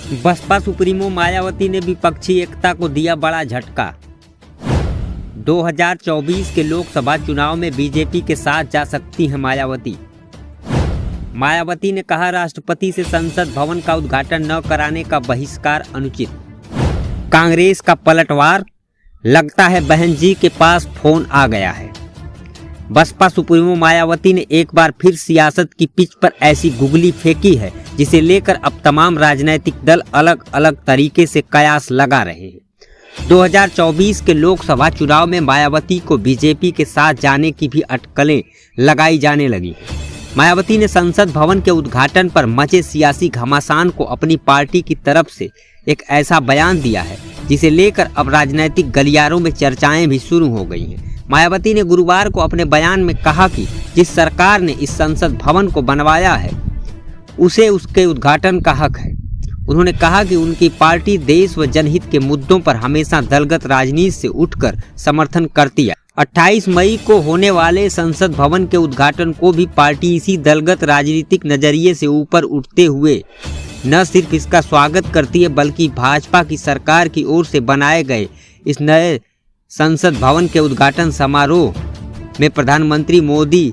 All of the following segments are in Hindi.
बसपा सुप्रीमो मायावती ने विपक्षी एकता को दिया बड़ा झटका। 2024 के लोकसभा चुनाव में बीजेपी के साथ जा सकती हैं मायावती। मायावती ने कहा, राष्ट्रपति से संसद भवन का उद्घाटन न कराने का बहिष्कार अनुचित। कांग्रेस का पलटवार, लगता है बहन जी के पास फोन आ गया है। बसपा सुप्रीमो मायावती ने एक बार फिर सियासत की पिच पर ऐसी गुगली फेंकी है जिसे लेकर अब तमाम राजनीतिक दल अलग अलग तरीके से कयास लगा रहे हैं। 2024 के लोकसभा चुनाव में मायावती को बीजेपी के साथ जाने की भी अटकलें लगाई जाने लगी हैं। मायावती ने संसद भवन के उद्घाटन पर मचे सियासी घमासान को अपनी पार्टी की तरफ से एक ऐसा बयान दिया है जिसे लेकर अब राजनीतिक गलियारों में चर्चाएं भी शुरू हो गई हैं। मायावती ने गुरुवार को अपने बयान में कहा कि जिस सरकार ने इस संसद भवन को बनवाया है उसे उसके उद्घाटन का हक है। उन्होंने कहा कि उनकी पार्टी देश व जनहित के मुद्दों पर हमेशा दलगत राजनीति से उठकर समर्थन करती है। 28 मई को होने वाले संसद भवन के उद्घाटन को भी पार्टी इसी दलगत राजनीतिक नजरिए से ऊपर उठते हुए न सिर्फ इसका स्वागत करती है बल्कि भाजपा की सरकार की ओर से बनाए गए इस नए संसद भवन के उद्घाटन समारोह में प्रधानमंत्री मोदी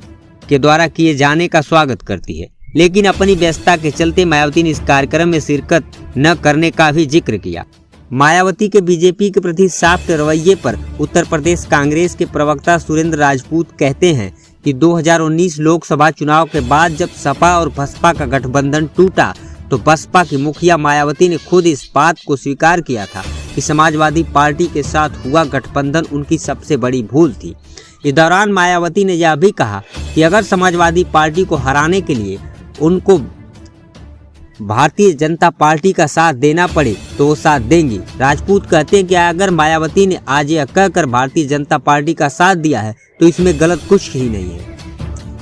के द्वारा किए जाने का स्वागत करती है। लेकिन अपनी व्यस्तता के चलते मायावती ने इस कार्यक्रम में शिरकत न करने का भी जिक्र किया। मायावती के बीजेपी के प्रति साफ रवैये पर उत्तर प्रदेश कांग्रेस के प्रवक्ता सुरेंद्र राजपूत कहते हैं कि 2019 लोकसभा चुनाव के बाद जब सपा और बसपा का गठबंधन टूटा तो बसपा की मुखिया मायावती ने खुद इस बात को स्वीकार किया था कि समाजवादी पार्टी के साथ हुआ गठबंधन उनकी सबसे बड़ी भूल थी। इस दौरान मायावती ने यह भी कहा कि अगर समाजवादी पार्टी को हराने के लिए उनको भारतीय जनता पार्टी का साथ देना पड़े तो वो साथ देंगी। राजपूत कहते हैं कि अगर मायावती ने आज यह कहकर भारतीय जनता पार्टी का साथ दिया है तो इसमें गलत कुछ ही नहीं है,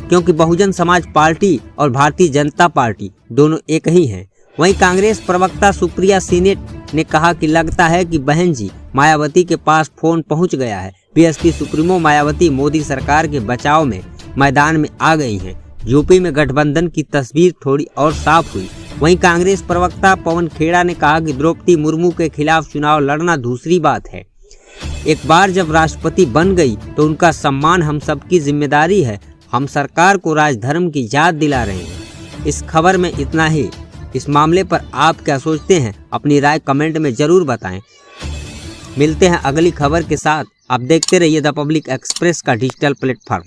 क्योंकि बहुजन समाज पार्टी और भारतीय जनता पार्टी दोनों एक ही हैं। वहीं कांग्रेस प्रवक्ता सुप्रिया सीनेट ने कहा कि लगता है कि बहन जी मायावती के पास फोन पहुंच गया है। बीएसपी सुप्रीमो मायावती मोदी सरकार के बचाव में मैदान में आ गई हैं। यूपी में गठबंधन की तस्वीर थोड़ी और साफ हुई। वहीं कांग्रेस प्रवक्ता पवन खेड़ा ने कहा कि द्रौपदी मुर्मू के खिलाफ चुनाव लड़ना दूसरी बात है। एक बार जब राष्ट्रपति बन गई तो उनका सम्मान हम सबकी जिम्मेदारी है। हम सरकार को राजधर्म की याद दिला रहे हैं। इस खबर में इतना ही। इस मामले पर आप क्या सोचते हैं? अपनी राय कमेंट में जरूर बताएं। मिलते हैं अगली खबर के साथ। आप देखते रहिए द पब्लिक एक्सप्रेस का डिजिटल प्लेटफॉर्म।